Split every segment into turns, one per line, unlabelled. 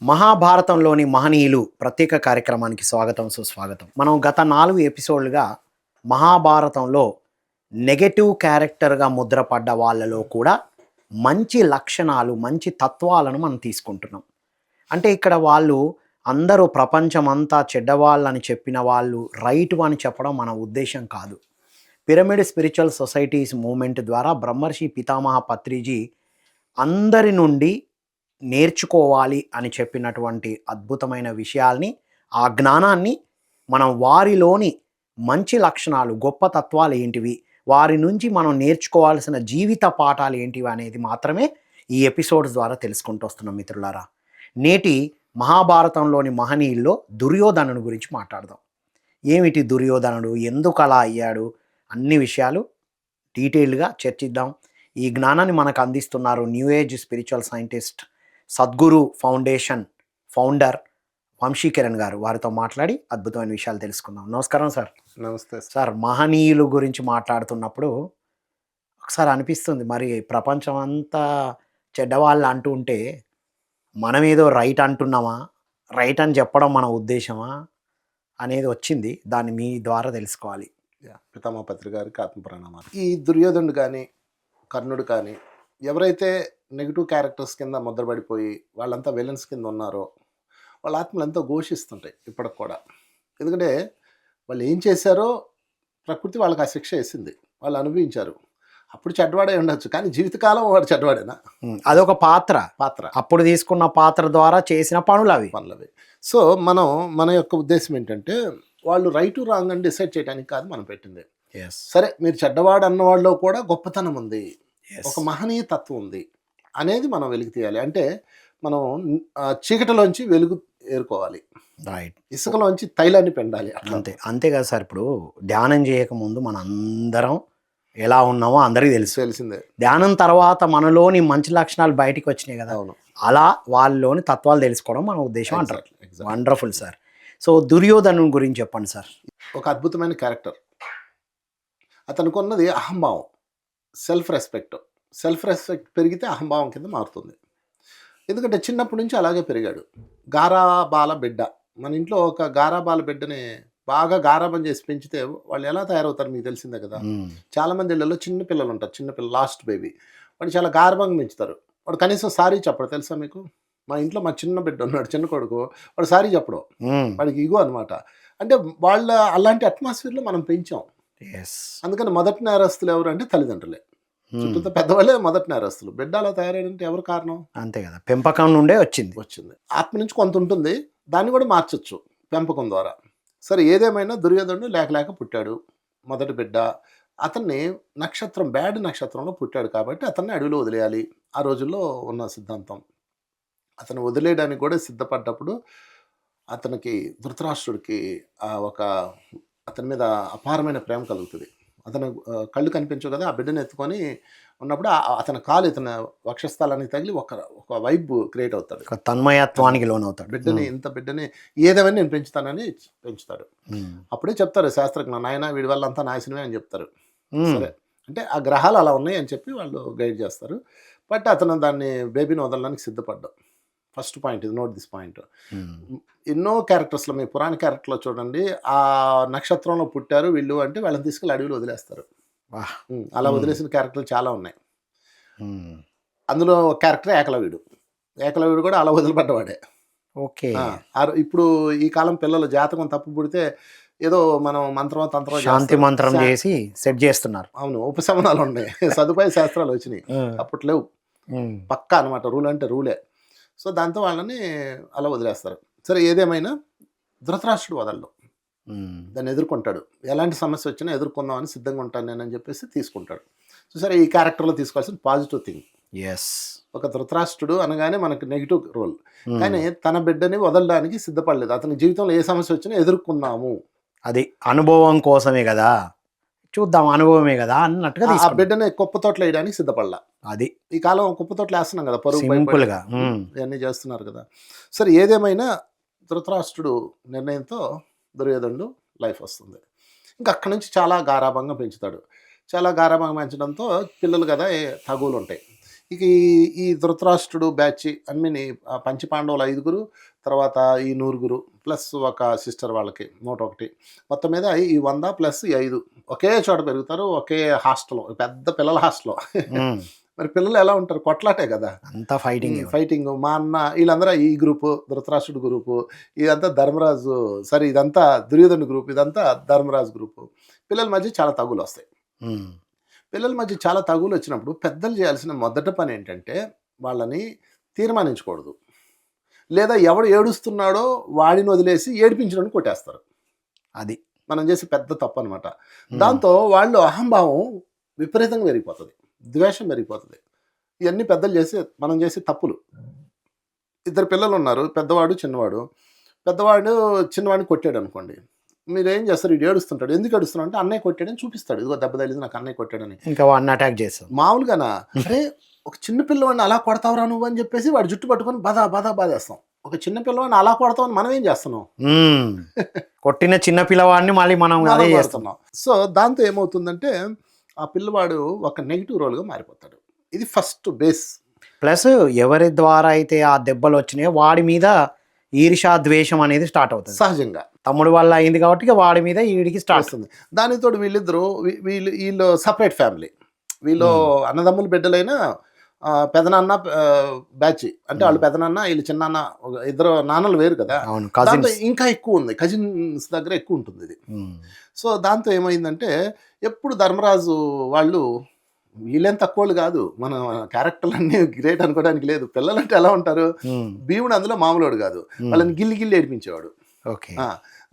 మహాభారతంలోని మహనీయులు ప్రత్యేక కార్యక్రమానికి స్వాగతం సుస్వాగతం. మనం గత 4 ఎపిసోడ్లుగా మహాభారతంలో నెగటివ్ క్యారెక్టర్గా ముద్రపడ్డ వాళ్ళలో కూడా మంచి లక్షణాలు, మంచి తత్వాలను మనం తీసుకుంటున్నాం. అంటే ఇక్కడ వాళ్ళు అందరూ ప్రపంచమంతా చెడ్డవాళ్ళని చెప్పిన వాళ్ళు రైట్ అని చెప్పడం మన ఉద్దేశం కాదు. పిరమిడ్ స్పిరిచువల్ సొసైటీస్ మూవ్మెంట్ ద్వారా బ్రహ్మర్షి పితామహ పత్రిజీ అందరి నుండి నేర్చుకోవాలి అని చెప్పినటువంటి అద్భుతమైన విషయాల్ని, ఆ జ్ఞానాన్ని మనం వారిలోని మంచి లక్షణాలు, గొప్ప తత్వాలు ఏంటివి, వారి నుంచి మనం నేర్చుకోవాల్సిన జీవిత పాఠాలు ఏంటివి అనేది మాత్రమే ఈ ఎపిసోడ్స్ ద్వారా తెలుసుకుంటూ వస్తున్నాం మిత్రులారా. నేటి మహాభారతంలోని మహనీయుల్లో దుర్యోధనుని గురించి మాట్లాడదాం. ఏమిటి దుర్యోధనుడు, ఎందుకు అలా అయ్యాడు, అన్ని విషయాలు డీటెయిల్గా చర్చిద్దాం. ఈ జ్ఞానాన్ని మనకు అందిస్తున్నారు new age spiritual scientist, Sadguru foundation founder Vamshikiran గారు. వారితో మాట్లాడి అద్భుతమైన విషయాలు తెలుసుకుందాం. నమస్కారం సార్.
నమస్తే
సార్, మహనీయులు గురించి మాట్లాడుతున్నప్పుడు ఒకసారి అనిపిస్తుంది, మరి ప్రపంచం అంతా చెడ్డవాళ్ళు అంటూ ఉంటే మనం ఏదో రైట్ అంటున్నామా, రైట్ అని చెప్పడం మన ఉద్దేశమా అనేది వచ్చింది. దాన్ని మీ ద్వారా తెలుసుకోవాలి.
పితామహ పత్రి గారికి ఆత్మ ప్రణామాలు. ఈ దుర్యోధనుడు కానీ కర్ణుడు కానీ ఎవరైతే నెగిటివ్ క్యారెక్టర్స్ కింద ముద్రపడిపోయి వాళ్ళంతా విలన్స్ కింద ఉన్నారో వాళ్ళ ఆత్మలు ఎంతో ఘోషిస్తుంటాయి ఇప్పటికి కూడా. ఎందుకంటే వాళ్ళు ఏం చేశారో ప్రకృతి వాళ్ళకి ఆ శిక్ష వేసింది, వాళ్ళు అనుభవించారు. అప్పుడు చెడ్డవాడే ఉండొచ్చు, కానీ జీవితకాలం వాడు చెడ్డవాడేనా?
అదొక పాత్ర. అప్పుడు తీసుకున్న పాత్ర ద్వారా చేసిన పనులవి.
సో మన యొక్క ఉద్దేశం ఏంటంటే వాళ్ళు రైట్ రాంగ్ అని డిసైడ్ చేయడానికి కాదు మనం పెట్టింది. సరే, మీరు చెడ్డవాడు అన్న వాళ్ళలో కూడా గొప్పతనం ఉంది, ఒక మహనీయ తత్వం ఉంది అనేది మనం వెలుగు తీయాలి. అంటే మనం చీకటిలోంచి వెలుగు ఏరుకోవాలి,
రైట్,
ఇసుకలోంచి తైలాన్ని పెండాలి.
అంతే కదా సార్. ఇప్పుడు ధ్యానం చేయకముందు మన అందరం ఎలా ఉన్నామో అందరికీ తెలిసిందే. ధ్యానం తర్వాత మనలోని మంచి లక్షణాలు బయటికి వచ్చినాయి కదా.
అవును,
అలా వాళ్ళలోని తత్వాలు తెలుసుకోవడం మన ఉద్దేశం అంటారు. Wonderful sir. సో దుర్యోధను గురించి చెప్పండి సార్.
ఒక అద్భుతమైన క్యారెక్టర్. అతనికి ఉన్నది అహంభావం, సెల్ఫ్ రెస్పెక్ట్ పెరిగితే అహంభావం కింద మారుతుంది. ఎందుకంటే చిన్నప్పటి నుంచి అలాగే పెరిగాడు. గారాబాల బిడ్డ. మన ఇంట్లో ఒక గారాబాల బిడ్డని బాగా గారాబం చేసి పెంచితే వాళ్ళు ఎలా తయారవుతారు మీకు తెలిసిందే కదా. చాలామంది ఇళ్ళలో చిన్న పిల్లలు ఉంటారు, చిన్నపిల్లలు, లాస్ట్ బేబీ, వాడు చాలా గారాబంగా పెంచుతారు. వాడు కనీసం సారీ చెప్పడు, తెలుసా మీకు? మా ఇంట్లో మా చిన్న బిడ్డ ఉన్నాడు, చిన్న కొడుకు, వాడు సారీ చెప్పడం, వాడికి ఇగో అనమాట. అంటే వాళ్ళ అలాంటి అట్మాస్ఫియర్లో మనం పెంచాం. అందుకని మొదటి నేరస్తులు ఎవరు అంటే తల్లిదండ్రులే. చుట్టూ పెద్దవాళ్ళే మొదటి నేరస్తులు. బిడ్డ అలా తయారైందంటే ఎవరు కారణం?
అంతే కదా, పెంపకం నుండే వచ్చింది.
ఆత్మ నుంచి కొంత ఉంటుంది, దాన్ని కూడా మార్చొచ్చు పెంపకం ద్వారా. సరే, ఏదేమైనా దుర్యోధనుడు లేక పుట్టాడు, మొదటి బిడ్డ. అతన్ని నక్షత్రం, బ్యాడ్ నక్షత్రంలో పుట్టాడు కాబట్టి అతన్ని అడవిలో వదిలేయాలి, ఆ రోజుల్లో ఉన్న సిద్ధాంతం. అతను వదిలేయడానికి కూడా సిద్ధపడ్డప్పుడు అతనికి ధృతరాష్ట్రుడికి అతని మీద అపారమైన ప్రేమ కలుగుతుంది. అతను కళ్ళు కనిపించవు కదా, ఆ బిడ్డను ఎత్తుకొని ఉన్నప్పుడు అతని కాలు ఇతని వక్షస్థలానికి తగిలి ఒక వైబ్ క్రియేట్ అవుతాడు,
తన్మయత్వానికి లోనవుతాడు.
బిడ్డని ఏదేమైనా నేను పెంచుతానని పెంచుతాడు. అప్పుడే చెప్తారు శాస్త్రజ్ఞ, నాయన వీడి వల్ల అంతా నాశనమే అని చెప్తారు. సరే, అంటే ఆ గ్రహాలు అలా ఉన్నాయి అని చెప్పి వాళ్ళు గైడ్ చేస్తారు. బట్ అతను దాన్ని బేబీని వదలడానికి సిద్ధపడ్డాడు. ఫస్ట్ పాయింట్ ఇది, నోట్ దిస్ పాయింట్. ఎన్నో క్యారెక్టర్స్లో, మీ పురాణ క్యారెక్టర్లో చూడండి, ఆ నక్షత్రంలో పుట్టారు వీళ్ళు అంటే వాళ్ళని తీసుకెళ్ళి అడవిలో వదిలేస్తారు. అలా వదిలేసిన క్యారెక్టర్లు చాలా ఉన్నాయి. అందులో ఒక క్యారెక్టర్ ఏకలవ్యుడు కూడా అలా వదిలిపడ్డవాడే.
ఓకే.
ఇప్పుడు ఈ కాలం పిల్లలు జాతకం తప్పు పుడితే ఏదో మనం తంత్రం
శాంతి మంత్రం చేసి సెట్ చేస్తున్నారు.
అవును, ఉపశమనాలు ఉన్నాయి, సదుపాయ శాస్త్రాలు వచ్చినాయి, అప్పట్లేవు. పక్కా అనమాట, రూల్ అంటే రూలే. సో దాంతో వాళ్ళని అలా వదిలేస్తారు. సరే, ఏదేమైనా ధృతరాష్ట్రుడు వదలడు, దాన్ని ఎదుర్కొంటాడు. ఎలాంటి సమస్య వచ్చినా ఎదుర్కొందామని సిద్ధంగా ఉంటాను నేనని చెప్పేసి తీసుకుంటాడు. సో సరే, ఈ క్యారెక్టర్లో తీసుకోవాల్సిన పాజిటివ్ థింగ్. ఒక ధృతరాష్ట్రుడు అనగానే మనకు నెగిటివ్ రోల్, కానీ తన బిడ్డని వదలడానికి సిద్ధపడలేదు. అతని జీవితంలో ఏ సమస్య వచ్చినా ఎదుర్కొందాము, అది
అనుభవం కోసమే కదా, చూద్దాం, అనుభవమే కదా అన్నట్టుగా
ఆ బిడ్డని కుప్పతోటలు వేయడానికి సిద్ధపడలా.
అది
ఈ కాలం కుప్పతోటలు వేస్తున్నాం కదా, పరుగు
సింపుల్గా
ఇవన్నీ చేస్తున్నారు కదా. సరే, ఏదేమైనా ధృతరాష్ట్రుడు నిర్ణయంతో దుర్యోధనుడు లైఫ్ వస్తుంది. ఇంకా అక్కడి నుంచి చాలా గారాభంగా పెంచుతాడు. చాలా గారాభంగా పెంచడంతో పిల్లలు కదా తగువులు ఉంటాయి. ఇక ఈ ధృతరాష్ట్రుడు బ్యాచ్ అన్ని పంచపాండవులు 5గురు, తర్వాత ఈ 100గురు ప్లస్ ఒక సిస్టర్ వాళ్ళకి 101. మొత్తం మీద ఈ 100 ప్లస్ ఈ 5 ఒకే చోట పెరుగుతారు. ఒకే హాస్టల్, పెద్ద పిల్లల హాస్టల్.
ఉమ్.
మరి పిల్లలు ఎలా ఉంటారు? కొట్లాటే కదా.
అంతా ఫైటింగ్.
ఫైటింగ్. మా అన్న వీళ్ళందరూ ఈ గ్రూపు, ధృతరాష్ట్రుడు గ్రూపు, ఇదంతా ధర్మరాజు, సరే ఇదంతా దుర్యోధను గ్రూప్, ఇదంతా ధర్మరాజు గ్రూపు. పిల్లల మధ్య చాలా తగులు వస్తాయి. పిల్లల మధ్య చాలా తగులు వచ్చినప్పుడు పెద్దలు చేయాల్సిన మొదటి పని ఏంటంటే వాళ్ళని తీర్మానించకూడదు. లేదా ఎవడు ఏడుస్తున్నాడో వాడిని వదిలేసి ఏడిపించడానికి కొట్టేస్తారు.
అది
మనం చేసే పెద్ద తప్పు అనమాట. దాంతో వాళ్ళు అహంభావం విపరీతంగా పెరిగిపోతుంది, ద్వేషం పెరిగిపోతుంది. ఇవన్నీ పెద్దలు మనం చేసే తప్పులు. 2 పిల్లలు ఉన్నారు, పెద్దవాడు చిన్నవాడు. పెద్దవాడు చిన్నవాడిని కొట్టాడు అనుకోండి, మీరేం చేస్తారు? ఇటు ఏడుస్తుంటాడు. ఎందుకు ఏడుస్తున్నాడు అంటే అన్నయ్య కొట్టాడని చూపిస్తాడు. ఇదిగో దెబ్బ తగిలింది, నాకు అన్నయ్య కొట్టాడని.
ఇంకా వాడిని అటాక్ చేస్తాం.
మామూలుగానా? అరే ఒక చిన్న పిల్లవాడిని అలా కొడతావురా నువ్వు అని చెప్పేసి వాడు జుట్టు పట్టుకొని బాధేస్తాం. ఒక చిన్న పిల్లవాడిని అలా కొడతామని మనం ఏం చేస్తున్నాం?
కొట్టిన చిన్న పిల్లవాడిని మళ్ళీ మనం అదే చేస్తున్నాం.
సో దాంతో ఏమవుతుందంటే ఆ పిల్లవాడు ఒక నెగిటివ్ రోల్గా మారిపోతాడు. ఇది ఫస్ట్ బేస్.
ప్లస్ ఎవరి ద్వారా అయితే ఆ దెబ్బలు వచ్చినాయో వాడి మీద ఈర్షా ద్వేషం అనేది స్టార్ట్ అవుతుంది.
సహజంగా
తమ్ముడు వల్ల అయింది కాబట్టి వాడి మీద ఈడికి స్టార్ట్
అవుతుంది. దానితో వీళ్ళు సపరేట్ ఫ్యామిలీ. వీళ్ళు అన్నదమ్ములు బిడ్డలైనా పెదనాన్న బ్యాచ్, అంటే వాళ్ళు పెదనాన్న వీళ్ళు చిన్నాన్న, 2 నాన్నలు వేరు కదా. దాంతో ఇంకా ఎక్కువ ఉంది, కజిన్స్ దగ్గర ఎక్కువ ఉంటుంది ఇది. సో దాంతో ఏమైందంటే ఎప్పుడు ధర్మరాజు వాళ్ళు వీళ్ళేం తక్కువలు కాదు, మన క్యారెక్టర్లు అన్నీ గ్రేట్ అనుకోవడానికి లేదు. పిల్లలంటే ఎలా ఉంటారు? భీముడు అందులో మామూలుడు కాదు. వాళ్ళని గిల్లి ఏడిపించేవాడు.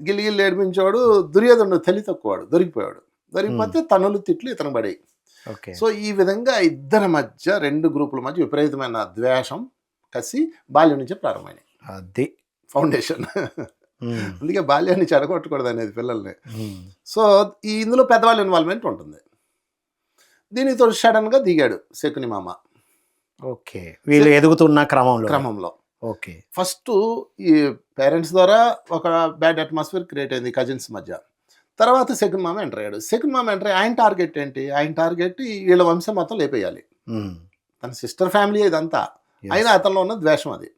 గిల్లి ఏడిపించేవాడు. దుర్యోధనుడు తెలివి తక్కువవాడు, దొరికిపోతే తనులు తిట్లు ఇతను పడేవి. సో ఈ విధంగా ఇద్దరి మధ్య 2 గ్రూపుల మధ్య విపరీతమైన ద్వేషం, కసి బాల్యం నుంచే ప్రారంభమైనాయి.
అది
ఫౌండేషన్. అందుకే బాల్యాన్ని చెడగొట్టకూడదు అనేది పిల్లల్ని. సో ఇందులో పెద్దవాళ్ళ ఇన్వాల్వ్మెంట్ ఉంటుంది. దీనితో సడన్గా దిగాడు శకుని మామ.
ఓకే, వీళ్ళు ఎదుగుతున్న క్రమంలో
ఓకే, ఫస్ట్ ఈ పేరెంట్స్ ద్వారా ఒక బ్యాడ్ అట్మాస్ఫియర్ క్రియేట్ అయింది కజిన్స్ మధ్య. తర్వాత శకుని మామ ఎంటర్ అయ్యాడు. శకుని మామ ఎంటర్ అయ్యి ఆయన టార్గెట్ ఏంటి? ఆయన టార్గెట్ వీళ్ళ వంశం మొత్తం లేపేయాలి. తన సిస్టర్ ఫ్యామిలీ ఇదంతా, అయినా అతనిలో ఉన్న ద్వేషం అది.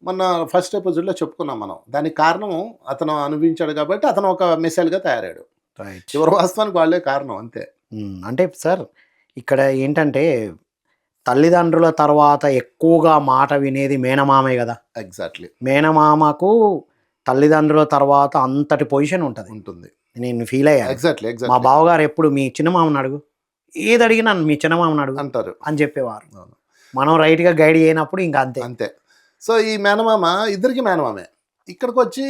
మొన్న ఫస్ట్ ఎపిసోడ్లో చెప్పుకున్నాం మనం. దానికి కారణం అతను అనుభవించాడు కాబట్టి అతను ఒక మిసైల్గా తయారాడు. చివరి వాస్తవానికి వాళ్ళే కారణం, అంతే.
అంటే సార్ ఇక్కడ ఏంటంటే తల్లిదండ్రుల తర్వాత ఎక్కువగా మాట వినేది మేనమామే కదా.
ఎగ్జాక్ట్లీ.
మేనమామకు తల్లిదండ్రుల తర్వాత అంతటి పొజిషన్ ఉంటుంది. నేను ఫీల్ అయ్యాను.
ఎగ్జాక్ట్లీ.
మా బావగారు ఎప్పుడు మీ చిన్నమామని అడుగు, ఏది అడిగినా మీ చిన్నమామని అడుగు
అంటారు
అని చెప్పేవారు. మనం రైట్గా గైడ్ చేయనప్పుడు ఇంకా అంతే.
సో ఈ మేనమామ ఇద్దరికి మేనమామే. ఇక్కడికి వచ్చి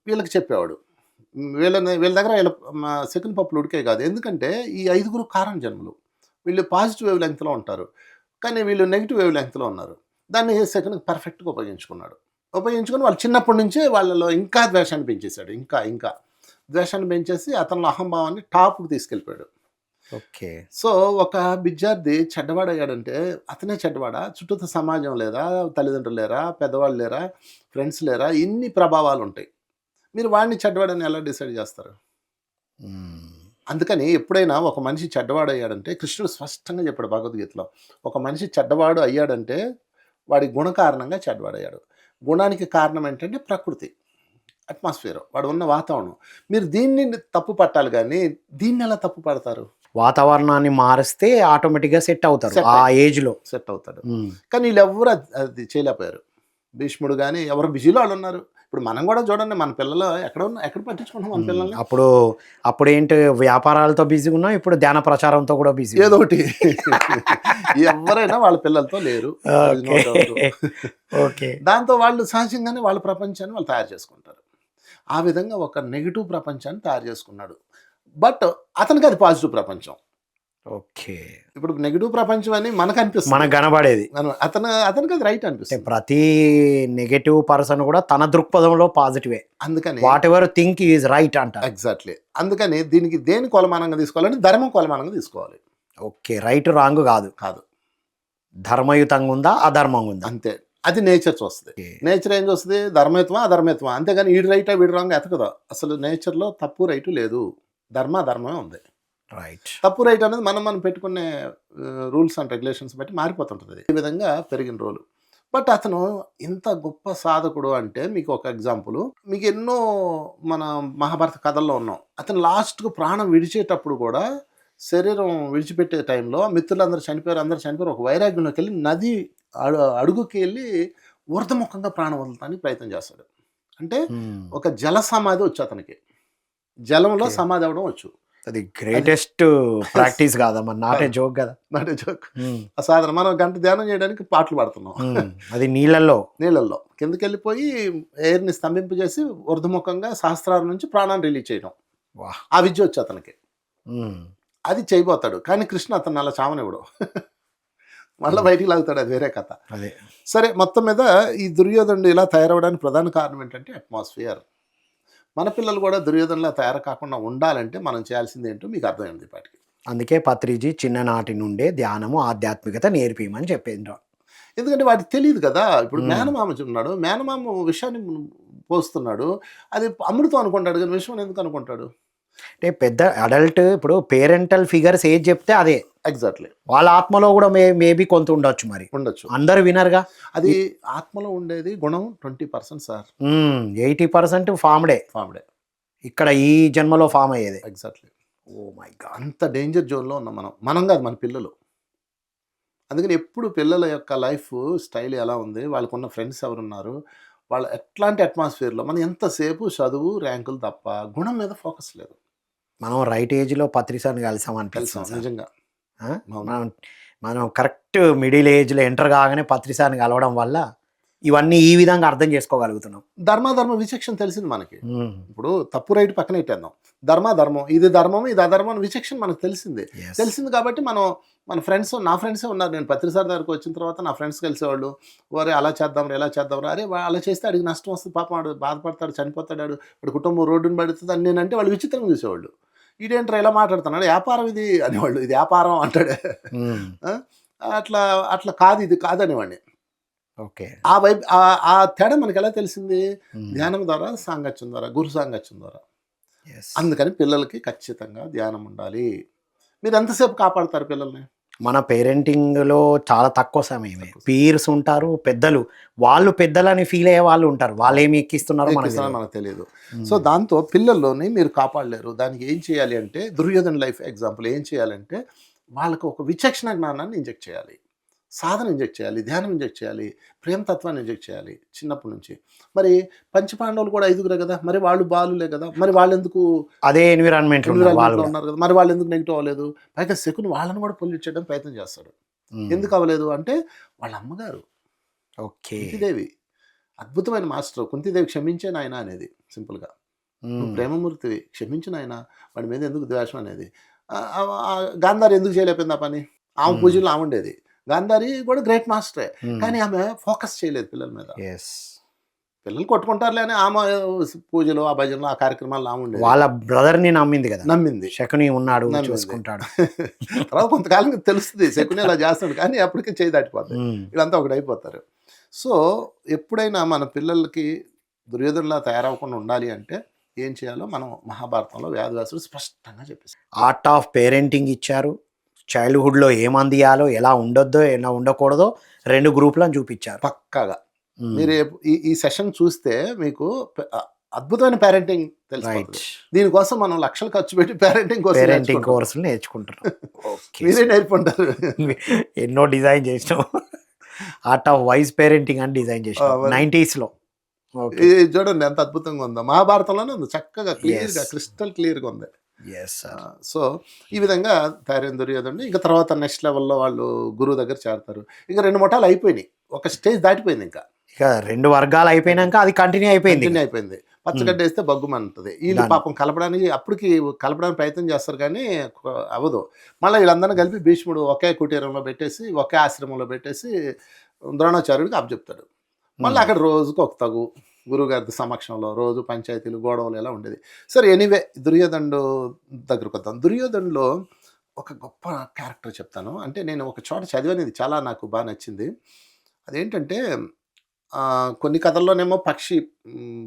వీళ్ళకి చెప్పేవాడు. వీళ్ళ దగ్గర సెకండ్ పప్పులు ఉడికే కాదు. ఎందుకంటే ఈ 5గురు కారణ జన్మలు. వీళ్ళు పాజిటివ్ వేవ్ లెంగ్త్లో ఉంటారు, కానీ వీళ్ళు నెగిటివ్ వేవ్ లెంగ్త్లో ఉన్నారు. దాన్ని సెకండ్ పర్ఫెక్ట్గా ఉపయోగించుకొని వాళ్ళు చిన్నప్పటి నుంచే వాళ్ళలో ఇంకా ద్వేషాన్ని పెంచేశాడు. ఇంకా ద్వేషాన్ని పెంచేసి అతనిలో అహంభావాన్ని టాప్కి తీసుకెళ్ళిపోయాడు.
ఓకే.
సో ఒక విద్యార్థి చెడ్డవాడయ్యాడంటే అతనే చెడ్డవాడా? చుట్టూ సమాజం లేదా, తల్లిదండ్రులు లేరా, పెద్దవాళ్ళు లేరా, ఫ్రెండ్స్ లేరా, ఇన్ని ప్రభావాలు ఉంటాయి. మీరు వాడిని చెడ్డవాడని ఎలా డిసైడ్ చేస్తారు? అందుకని ఎప్పుడైనా ఒక మనిషి చెడ్డవాడు అయ్యాడంటే కృష్ణుడు స్పష్టంగా చెప్పాడు భగవద్గీతలో, ఒక మనిషి చెడ్డవాడు అయ్యాడంటే వాడి గుణ కారణంగా చెడ్డవాడయ్యాడు. గుణానికి కారణం ఏంటంటే ప్రకృతి, అట్మాస్ఫియర్, వాడు ఉన్న వాతావరణం. మీరు దీన్ని తప్పు పట్టాలి, కానీ దీన్ని ఎలా తప్పు పడతారు?
వాతావరణాన్ని మారిస్తే ఆటోమేటిక్గా సెట్ అవుతారు, ఆ ఏజ్లో
సెట్ అవుతాడు. కానీ వీళ్ళు ఎవరు అది చేయలేకపోయారు. భీష్ముడు కానీ ఎవరు బిజీలో వాళ్ళు ఉన్నారు. ఇప్పుడు మనం కూడా చూడండి, మన పిల్లలు ఎక్కడ పట్టించుకుంటాం మన పిల్లల్ని.
అప్పుడు ఏంటి, వ్యాపారాలతో బిజీగా ఉన్నాం, ఇప్పుడు ధ్యాన ప్రచారంతో కూడా బిజీ.
ఏదో ఒకటి. ఎవరైనా వాళ్ళ పిల్లలతో లేరు. దాంతో వాళ్ళు సహజంగానే వాళ్ళ ప్రపంచాన్ని వాళ్ళు తయారు చేసుకుంటారు. ఆ విధంగా ఒక నెగిటివ్ ప్రపంచాన్ని తయారు చేసుకున్నాడు. బట్ అతనికి అది పాజిటివ్ ప్రపంచం.
ఓకే.
ఇప్పుడు నెగిటివ్ ప్రపంచం అని మనకు అనిపిస్తుంది,
మనకు కనబడేది.
అతనికి అది రైట్ అనిపిస్తుంది.
ప్రతి నెగటివ్ పర్సన్ కూడా తన దృక్పథంలో పాజిటివే.
అందుకని
what ever think is right అంటారు.
ఎగ్జాక్ట్లీ. అందుకని దీనికి దేని కొలమానంగా తీసుకోవాలంటే ధర్మం కొలమానంగా తీసుకోవాలి.
ఓకే, రైట్ రాంగ్ కాదు, ధర్మయుతంగా ఉందా అధర్మంగా ఉందా,
అంతే. అది నేచర్ చూస్తుంది. నేచర్ ఏం చూస్తుంది? ధర్మయుతమా అధర్మయుతమా, అంతేగాని వీడు రైటా వీడు రాంగ్ ఎతకదా. అసలు నేచర్లో తప్పు రైటు లేదు, ధర్మమే ఉంది.
రైట్.
తప్పు రైట్ అనేది మనం పెట్టుకునే రూల్స్ అండ్ రెగ్యులేషన్స్ బట్టి మారిపోతుంటుంది అది. ఈ విధంగా పెరిగిన రోలు. బట్ అతను ఇంత గొప్ప సాధకుడు అంటే మీకు ఒక ఎగ్జాంపుల్. మీకు ఎన్నో మన మహాభారత కథల్లో ఉన్నాం. అతను లాస్ట్‌కు ప్రాణం విడిచేటప్పుడు కూడా శరీరం విడిచిపెట్టే టైంలో మిత్రులందరూ చనిపోయారు, అందరూ చనిపోయారు. ఒక వైరాగ్యంలోకెళ్ళి నది అడుగుకెళ్ళి ఊర్ధముఖంగా ప్రాణం వదలటానికి ప్రయత్నం చేస్తాడు. అంటే ఒక జల సమాధి వచ్చు అతనికి. జలంలో
ఓకే.
సమాధి అవ్వడం వచ్చు.
అది గ్రేటెస్ట్ ప్రాక్టీస్ కాదమ్మా, నాట్ ఏ జోక్ కదా.
Not a joke. అసాధారణ. మనం గంట ధ్యానం చేయడానికి పాటలు పాడుతున్నాం.
అది నీళ్ళల్లో
నీళ్ళల్లో కిందకెళ్ళిపోయి ఎయిర్‌ని స్తంభింపజేసి ఊర్ధముఖంగా సహస్రారం నుంచి ప్రాణాన్ని రిలీజ్ చేయడం.
వాహ్!
ఆ విద్య వచ్చు అతనికి. అది చేయబోతాడు. కానీ కృష్ణ అతన్ని అలా చావనివ్వడు. మళ్ళా బయటికి లాగుతాడు. అది వేరే కథ.
అదే.
సరే, మొత్తం మీద ఈ దుర్యోధనుడు ఇలా తయారవ్వడానికి ప్రధాన కారణం ఏంటంటే అట్మాస్ఫియర్. మన పిల్లలు కూడా దుర్యోధనలా తయారు కాకుండా ఉండాలంటే మనం చేయాల్సింది ఏంటో మీకు అర్థమైంది ఈ పాటికి.
అందుకే పత్రిజీ చిన్ననాటి నుండే ధ్యానము, ఆధ్యాత్మికత నేర్పియమని చెప్పిండ్రు.
ఎందుకంటే వాడికి తెలియదు కదా. ఇప్పుడు మేనమామ ఉన్నాడు. మేనమామ విషయాన్ని పోస్తున్నాడు. అది అమృతం అనుకుంటాడు కానీ విషయం ఎందుకు అనుకుంటాడు?
అంటే పెద్ద అడల్ట్ ఇప్పుడు పేరెంటల్ ఫిగర్స్ ఏది చెప్తే అదే.
ఎగ్జాక్ట్లీ.
వాళ్ళ ఆత్మలో కూడా మేబీ కొంత ఉండొచ్చు, మరి
ఉండొచ్చు.
అందరు వినరుగా.
అది ఆత్మలో ఉండేది గుణం 20% సార్.
80% ఫామ్డే. ఇక్కడ ఈ జన్మలో ఫామ్ అయ్యేది.
ఎగ్జాక్ట్లీ.
Oh my god.
అంత డేంజర్ జోన్లో ఉన్నాం మనం కాదు, మన పిల్లలు. అందుకని ఎప్పుడు పిల్లల యొక్క లైఫ్ స్టైల్ ఎలా ఉంది, వాళ్ళకున్న ఫ్రెండ్స్ ఎవరున్నారు, వాళ్ళు ఎట్లాంటి అట్మాస్ఫియర్లో, మనం ఎంతసేపు చదువు ర్యాంకులు తప్ప గుణం మీద ఫోకస్ లేదు.
మనం రైట్ ఏజ్లో పత్రిసార్ని కలిసాం అనిపిస్తుంది సార్.
నిజంగా
మనం కరెక్ట్ మిడిల్ ఏజ్లో ఎంటర్ కాగానే పత్రిసార్ని కలవడం వల్ల ఇవన్నీ ఈ విధంగా అర్థం చేసుకోగలుగుతున్నాం.
ధర్మ విచక్షణ తెలిసింది మనకి. ఇప్పుడు తప్పు రైట్ పక్కన పెట్టేద్దాం. ధర్మం ఇది ధర్మం ఇది అధర్మం అని విచక్షణ మనకు తెలిసింది. కాబట్టి మన ఫ్రెండ్స్, నా ఫ్రెండ్సే ఉన్నారు. నేను పత్రిసారి దగ్గరకు వచ్చిన తర్వాత నా ఫ్రెండ్స్ కలిసేవాళ్ళు. వారే అలా చేద్దాం ఇలా చేద్దాం అరే అలా చేస్తే అడిగి నష్టం వస్తుంది, పాపం వాడు బాధపడతాడు, చనిపోతాడు, వాడు కుటుంబం రోడ్డుని పడుతుంది అని నేనంటే వాళ్ళు విచిత్రంగా చూసేవాళ్ళు. ఇదేంట్రా ఇలా మాట్లాడుతున్నాడు, వ్యాపారం ఇది అనేవాళ్ళు. ఇది వ్యాపారం అంటాడే. అట్లా కాదు, ఇది కాదు అనేవాడిని.
ఓకే.
ఆ వైపు ఆ తేడా మనకి ఎలా తెలిసింది? ధ్యానం ద్వారా, సాంగత్యం ద్వారా, గురు సాంగత్యం ద్వారా. అందుకని పిల్లలకి ఖచ్చితంగా ధ్యానం ఉండాలి. మీరు ఎంతసేపు కాపాడతారు పిల్లల్ని?
మన పేరెంటింగ్లో చాలా తక్కువ సమయమే. పీర్స్ ఉంటారు, పెద్దలు, వాళ్ళు పెద్దలని ఫీల్ అయ్యే వాళ్ళు ఉంటారు. వాళ్ళు ఏమి ఎక్కిస్తున్నారో మనకు
తెలియదు. సో దాంతో పిల్లల్లోని మీరు కాపాడలేరు. దానికి ఏం చేయాలి అంటే, దుర్యోధన లైఫ్ ఎగ్జాంపుల్ ఏం చేయాలంటే, వాళ్ళకు ఒక విచక్షణ జ్ఞానాన్ని ఇంజెక్ట్ చేయాలి, సాధన ఇంజెక్ట్ చేయాలి, ధ్యానం ఇంజెక్ట్ చేయాలి, ప్రేమతత్వాన్ని ఇంజెక్ట్ చేయాలి చిన్నప్పటి నుంచి. మరి పంచపాండవులు కూడా 5గురే కదా, మరి వాళ్ళు బాలులే కదా, మరి వాళ్ళు ఎందుకు
అదే ఎన్విరాన్మెంట్లో
ఉన్నారు కదా, మరి వాళ్ళు ఎందుకు నెగిటివ్ అవ్వలేదు? పైగా శకుని వాళ్ళని కూడా పొల్యూట్ చేయడం ప్రయత్నం చేస్తాడు. ఎందుకు అవ్వలేదు అంటే, వాళ్ళ అమ్మగారు కుంతిదేవి అద్భుతమైన మాస్టర్. కుంతిదేవి క్షమించే నాయన అనేది సింపుల్గా. ప్రేమమూర్తివి, క్షమించిన ఆయన, వాడి మీద ఎందుకు ద్వేషం అనేది. గాంధారి ఎందుకు చేయలేకపోయింది ఆ పని? ఆమె పూజలు ఆమె ఉండేది. గాంధారి కూడా గ్రేట్ మాస్టరే, కానీ ఆమె ఫోకస్ చేయలేదు పిల్లల మీద. పిల్లలు కొట్టుకుంటారులే అని ఆమె పూజలు, ఆ భజనలు, ఆ కార్యక్రమాలు ఆమె ఉండేది.
వాళ్ళ బ్రదర్ని నమ్మింది. శకుని ఉన్నాడు, చూసుకుంటాడు.
తర్వాత కొంతకాలం తెలుస్తుంది శకుని అలా చేస్తాడు, కానీ అప్పటికే చేయి దాటిపోతాయి. వీళ్ళంతా ఒకటి అయిపోతారు. సో ఎప్పుడైనా మన పిల్లలకి దుర్యోధనలా తయారవ్వకుండా ఉండాలి అంటే ఏం చేయాలో మనం మహాభారతంలో వ్యాసవ్యాసుడు స్పష్టంగా చెప్పేసి
ఆర్ట్ ఆఫ్ పేరెంటింగ్ ఇచ్చారు. చైల్డ్హుడ్లో ఏమందియాలో, ఎలా ఉండొద్దో, ఎలా ఉండకూడదో 2 గ్రూపులను చూపించారు
పక్కాగా. మీరు ఈ సెషన్ చూస్తే మీకు అద్భుతమైన పేరెంటింగ్ తెలుస్తుంది. దీనికోసం మనం లక్షలు ఖర్చు పెట్టి పేరెంటింగ్
కోర్సులు నేర్చుకుంటున్నాం.
మీరే నేర్పుకుంటారు.
ఎన్నో డిజైన్ చేసినాం. ఆర్ట్ ఆఫ్ వైజ్ పేరెంటింగ్ అని డిజైన్ చేసినాం 90s.
చూడండి ఎంత అద్భుతంగా ఉందో. మహాభారతంలోనే ఉంది, చక్కగా క్లియర్గా, క్రిస్టల్ క్లియర్గా ఉంది. సో ఈ విధంగా తయారైన దుర్యోధనుడు ఇంకా తర్వాత నెక్స్ట్ లెవెల్లో వాళ్ళు గురువు దగ్గర చేరతారు. ఇంకా 2 ముఠాలు అయిపోయినాయి, ఒక స్టేజ్ దాటిపోయింది. ఇంకా
2 వర్గాలు అయిపోయినాక అది కంటిన్యూ అయిపోయింది.
పచ్చగడ్డ వేస్తే బగ్గుమంటుంది. వీళ్ళు పాపం అప్పటికి కలపడానికి ప్రయత్నం చేస్తారు కానీ అవ్వదు. మళ్ళీ వీళ్ళందరినీ కలిపి భీష్ముడు ఒకే కుటీరంలో పెట్టేసి, ఒకే ఆశ్రమంలో పెట్టేసి ద్రోణాచార్యుడికి అప్పచెప్తాడు. మళ్ళీ అక్కడ రోజుకు ఒక తగు గురువుగారి సమక్షంలో రోజు పంచాయతీలు, గొడవలు ఎలా ఉండేది. సరే, ఎనీవే దుర్యోధనుడు దగ్గరకు వద్దాం. దుర్యోధనులో ఒక గొప్ప క్యారెక్టర్ చెప్తాను. అంటే నేను ఒక చోట చదివనేది చాలా నాకు బాగా నచ్చింది. అదేంటంటే కొన్ని కథల్లోనేమో పక్షి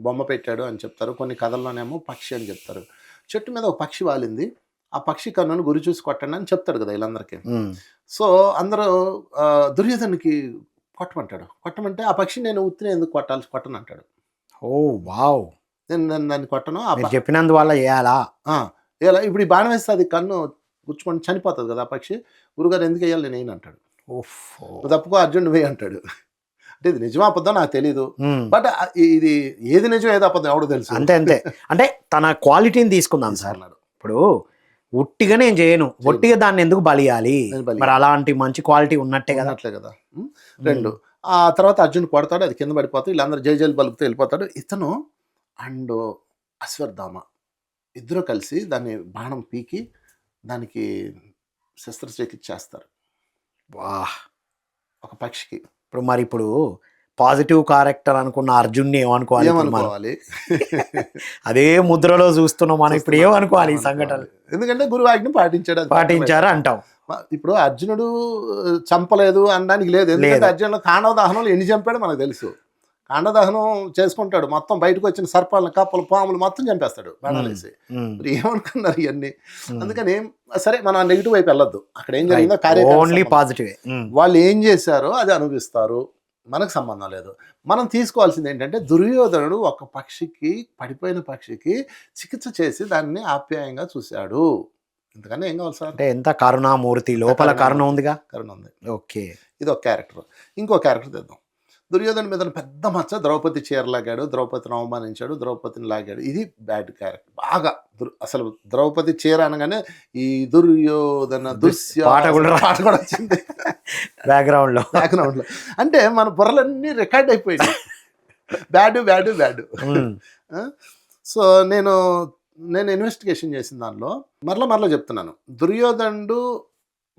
బొమ్మ పెట్టాడు అని చెప్తారు, కొన్ని కథల్లోనేమో పక్షి అని చెప్తారు. చెట్టు మీద ఒక పక్షి వాలింది, ఆ పక్షి కన్నును గురి చూసి కొట్టండి అని చెప్తాడు కదా వీళ్ళందరికీ.
ఉమ్,
సో అందరూ దుర్యోధనుకి కొట్టమంటాడు. కొట్టమంటే ఆ పక్షి నేను ఉత్తినే ఎందుకు కొట్టను అంటాడు.
ఓ వావ్,
నేను దాన్ని కొట్టను.
మీరు చెప్పినందువల్ల చేయాలా?
ఎలా ఇప్పుడు ఈ బాణం వేస్తే అది కన్ను గుచ్చుకొని చనిపోతుంది కదా ఆ పక్షి. గురుగారు ఎందుకు వేయాలి, నేను వేయను అంటాడు.
ఉఫ్.
నువ్వు తప్పుకో అర్జున్ వేయి అంటాడు. అంటే ఇది నిజమా అబద్ధం నాకు తెలీదు.
ఉమ్,
బట్ ఇది ఏది నిజం ఏది అబద్ధం ఎవడో తెలుసు
అంతే అంతే. అంటే తన క్వాలిటీని తీసుకుందాం సార్.
అన్నాడు.
ఇప్పుడు ఉట్టిగా నేను చేయను, ఒట్టిగా దాన్ని ఎందుకు బలియాలి?
నేను బలి
మరి అలాంటి మంచి క్వాలిటీ ఉన్నట్టే కదా.
అన్నట్లే కదా. రెండు ఆ తర్వాత అర్జున్ కొడతాడు, అది కింద పడిపోతాడు, వీళ్ళందరూ జై జైలు పలుకుతూ వెళ్ళిపోతాడు. ఇతను అండ్ అశ్వత్థామ ఇద్దరు కలిసి దాన్ని బాణం పీకి దానికి శస్త్రచికిత్స చేస్తారు
వాహ్.
ఒక పక్షికి.
ఇప్పుడు పాజిటివ్ క్యారెక్టర్ అనుకున్న అర్జున్ని ఏమనుకోవాలి ఇప్పుడు మనం?
ఏమనుకోవాలి?
అదే ముద్రలో చూస్తున్నాం మనం. ఇప్పుడు ఏమనుకోవాలి ఈ సంఘటనలు?
ఎందుకంటే గురువు ఆజ్ఞ పాటించాడు, అది
పాటించారా అంటాం.
ఇప్పుడు అర్జునుడు చంపలేదు అనడానికి లేదు. ఎందుకంటే అర్జునుడు కాండవ దహనంలో ఎన్ని చంపాడో మనకు తెలుసు. కాండ దహనం చేసుకుంటాడు, మొత్తం బయటకు వచ్చిన సర్పాలను, కప్పలు, పాములు మొత్తం చంపేస్తాడు బాణాలేసి. మరి ఏమనుకున్నారు ఇవన్నీ? అందుకని సరే మనం నెగిటివ్ వైపు వెళ్ళొద్దు. అక్కడ ఏం జరిగిందో
ఓన్లీ పాజిటివ్.
వాళ్ళు ఏం చేశారో అది అనుభవిస్తారు, మనకు సంబంధం లేదు. మనం తీసుకోవాల్సింది ఏంటంటే దుర్యోధనుడు ఒక పక్షికి, పడిపోయిన పక్షికి చికిత్స చేసి దాన్ని ఆప్యాయంగా చూశాడు. ఇంతకన్నా ఏం కావాలి సార్?
అంటే ఎంత కరుణామూర్తి, లోపల కరుణ ఉందిగా.
కరుణ ఉంది.
ఓకే,
ఇది ఒక క్యారెక్టర్. ఇంకో క్యారెక్టర్ తెద్దాం. దుర్యోధన మీద పెద్ద మచ్చ, ద్రౌపది చీర లాగాడు, ద్రౌపదిని అవమానించాడు, ద్రౌపదిని లాగాడు. ఇది బ్యాడ్ క్యారెక్టర్ బాగా. అసలు ద్రౌపది చీర అనగానే ఈ దుర్యోధన
పాట కూడా
వచ్చింది
బ్యాక్గ్రౌండ్ లో.
అంటే మన బుర్రలన్నీ రికార్డ్ అయిపోయింది. Bad bad bad. సో నేను ఇన్వెస్టిగేషన్ చేసిన దానిలో మరలా చెప్తున్నాను, దుర్యోధనుడు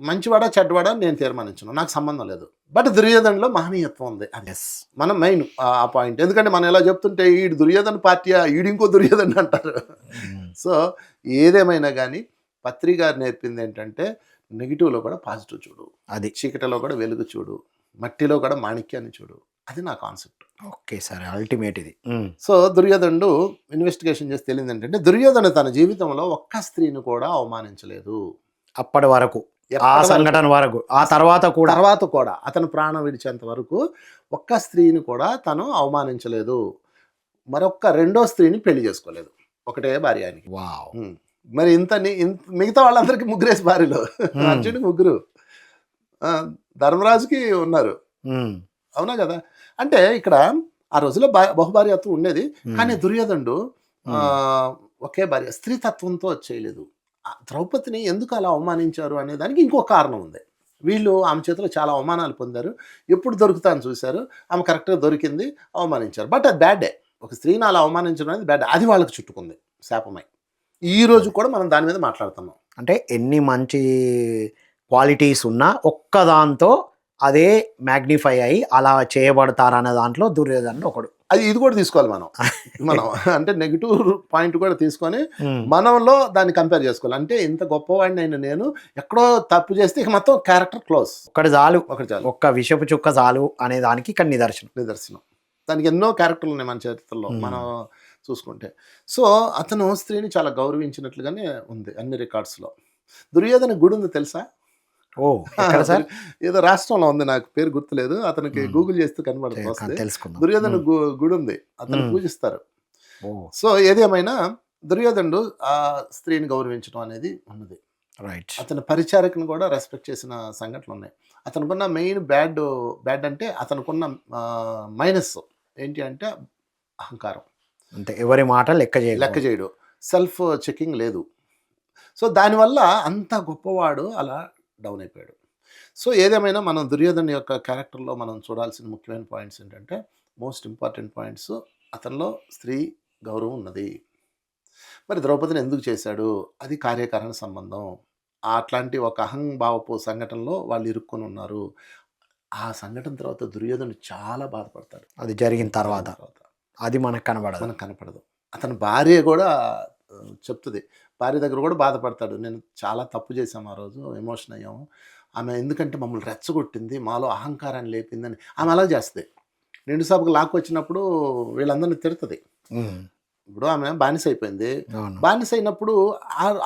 మంచివాడా చెడ్డవాడా నేను తీర్మానించను, నాకు సంబంధం లేదు. బట్ దుర్యోధనలో మహనీయత్వం ఉంది. అది మనం మెయిన్ ఆ పాయింట్. ఎందుకంటే మనం ఎలా చెప్తుంటే ఈడు దుర్యోధన పార్టీయా, ఈడు ఇంకో దుర్యోధన అంటారు. సో ఏదేమైనా కానీ పత్రి గారు నేర్పింది ఏంటంటే నెగిటివ్లో కూడా పాజిటివ్ చూడు,
అది
చీకటిలో కూడా వెలుగు చూడు, మట్టిలో కూడా మాణిక్యాన్ని చూడు. అది నా కాన్సెప్ట్.
ఓకే సార్, అల్టిమేట్ ఇది.
సో దుర్యోధనుడు ఇన్వెస్టిగేషన్ చేసి తెలియదు ఏంటంటే దుర్యోధను తన జీవితంలో ఒక్క స్త్రీని కూడా అవమానించలేదు
అప్పటి వరకు, ఆ సంఘటన వరకు. ఆ తర్వాత కూడా
అతను ప్రాణం విడిచేంత వరకు ఒక్క స్త్రీని కూడా తను అవమానించలేదు. మరొక్క రెండో స్త్రీని పెళ్లి చేసుకోలేదు. ఒకటే భార్య ఆయనకి.
వావ్.
మరి మిగతా వాళ్ళందరికీ ముగ్గురేసి భార్యలు. అర్జునుడికి ముగ్గురు, ధర్మరాజుకి ఉన్నారు. అవునా కదా? అంటే ఇక్కడ ఆ రోజుల్లో బహుభార్యత్వం ఉండేది. కానీ దుర్యోధనుడు ఒకే భార్య, స్త్రీతత్వంతో చేయలేదు. ద్రౌపదిని ఎందుకు అలా అవమానించారు అనే దానికి ఇంకో కారణం ఉంది. వీళ్ళు ఆమె చేతిలో చాలా అవమానాలు పొందారు. ఎప్పుడు దొరుకుతాను చూశారు, ఆమె కరెక్ట్గా దొరికింది, అవమానించారు. బట్ అది బ్యాడే. ఒక స్త్రీని అలా అవమానించడం అనేది బ్యాడ్. అది వాళ్ళకి చుట్టుకుంది శాపమై. ఈ రోజు కూడా మనం దాని మీద మాట్లాడుతున్నాం.
అంటే ఎన్ని మంచి క్వాలిటీస్ ఉన్నా ఒక్కదాంతో అదే మ్యాగ్నిఫై అయ్యి అలా చేయబడతారనే దాంట్లో దుర్యోధనుడు ఒకడు.
ఇది కూడా తీసుకోవాలి మనం అంటే నెగిటివ్ పాయింట్ కూడా తీసుకొని మనంలో దాన్ని కంపేర్ చేసుకోవాలి. అంటే ఇంత గొప్పవాడిని అయినా నేను ఎక్కడో తప్పు చేస్తే ఇక మొత్తం క్యారెక్టర్ క్లోజ్.
ఒకటి చాలు, ఒక్క విషపు చుక్క చాలు అనే దానికి ఇక్కడ నిదర్శనం.
దానికి ఎన్నో క్యారెక్టర్లు ఉన్నాయి మన చరిత్రలో మనం చూసుకుంటే. సో అతను స్త్రీని చాలా గౌరవించినట్లుగానే ఉంది అన్ని రికార్డ్స్లో. దుర్యోధన గుడి ఉంది తెలుసా? ఏదో రాష్ట్రంలో ఉంది, నాకు పేరు గుర్తులేదు. అతనికి గూగుల్ చేస్తూ కనబడుతుంది. దుర్యోధన గుడి ఉంది, అతను పూజిస్తారు. సో ఏదేమైనా దుర్యోధనుడు ఆ స్త్రీని గౌరవించడం అనేది ఉన్నది. అతని పరిచారకుని కూడా రెస్పెక్ట్ చేసిన సంఘటనలు ఉన్నాయి. అతనుకున్న మెయిన్ బ్యాడ్ అంటే అతనుకున్న మైనస్ ఏంటి అంటే అహంకారం.
అంటే ఎవరి మాట లెక్క
చేయడు, సెల్ఫ్ చెకింగ్ లేదు. సో దానివల్ల అంత గొప్పవాడు అలా డౌన్ అయిపోయాడు. సో ఏదేమైనా మనం దుర్యోధన యొక్క క్యారెక్టర్లో మనం చూడాల్సిన ముఖ్యమైన పాయింట్స్ ఏంటంటే, మోస్ట్ ఇంపార్టెంట్ పాయింట్స్, అతనిలో స్త్రీ గౌరవం ఉన్నది. మరి ద్రౌపదిని ఎందుకు చేశాడు? అది కార్యకారణ సంబంధం. అట్లాంటి ఒక అహంభావపు సంఘటనలో వాళ్ళు ఇరుక్కొని ఉన్నారు. ఆ సంఘటన తర్వాత దుర్యోధనుడు చాలా బాధపడతాడు.
అది జరిగిన తర్వాత అది మనకు
కనపడదు. అతని భార్య కూడా చెప్తుంది, భార్య దగ్గర కూడా బాధపడతాడు. నేను చాలా తప్పు చేశాము, ఆ రోజు ఎమోషన్ అయ్యాము, ఆమె ఎందుకంటే మమ్మల్ని రెచ్చగొట్టింది, మాలో అహంకారాన్ని లేపిందని ఆమె అలా చేస్తుంది. నిండు సభకు లాక్కొచ్చినప్పుడు వీళ్ళందరినీ తిడుతుంది. ఇప్పుడు ఆమె బానిస అయిపోయింది.
అవును.
బానిస అయినప్పుడు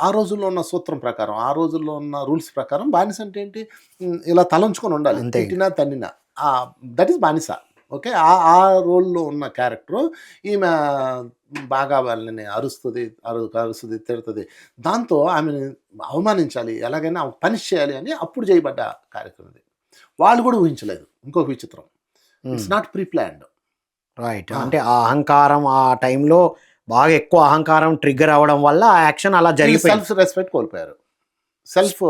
ఆ రోజుల్లో ఉన్న సూత్రం ప్రకారం, ఆ రోజుల్లో ఉన్న రూల్స్ ప్రకారం బానిస అంటే ఏంటి? ఇలా తలంచుకొని ఉండాలి.
అంతే.
తిట్టినా, తన్నినా. దట్ ఈస్ బానిస. ఓకే. ఆ ఆ రోల్‌లో ఉన్న క్యారెక్టరు ఈమె బాగా వాళ్ళని అరుస్తది, తిడతది. దాంతో ఆమెని అవమానించాలి. ఎలాగైనా పనిష్ చేయాలి అని అప్పుడు చేయబడ్డ కార్యక్రమం ఇది. వాళ్ళు కూడా ఊహించలేదు. ఇంకొక విచిత్రం. It's not pre planned.
Right. అంటే ఆ అహంకారం ఆ టైంలో బాగా ఎక్కువ అహంకారం ట్రిగ్గర్ అవ్వడం వల్ల ఆ యాక్షన్ అలా
వీళ్ళు
జరిగిపోయింది.
సెల్ఫ్ రెస్పెక్ట్ కోల్పోయారు. సెల్ఫ్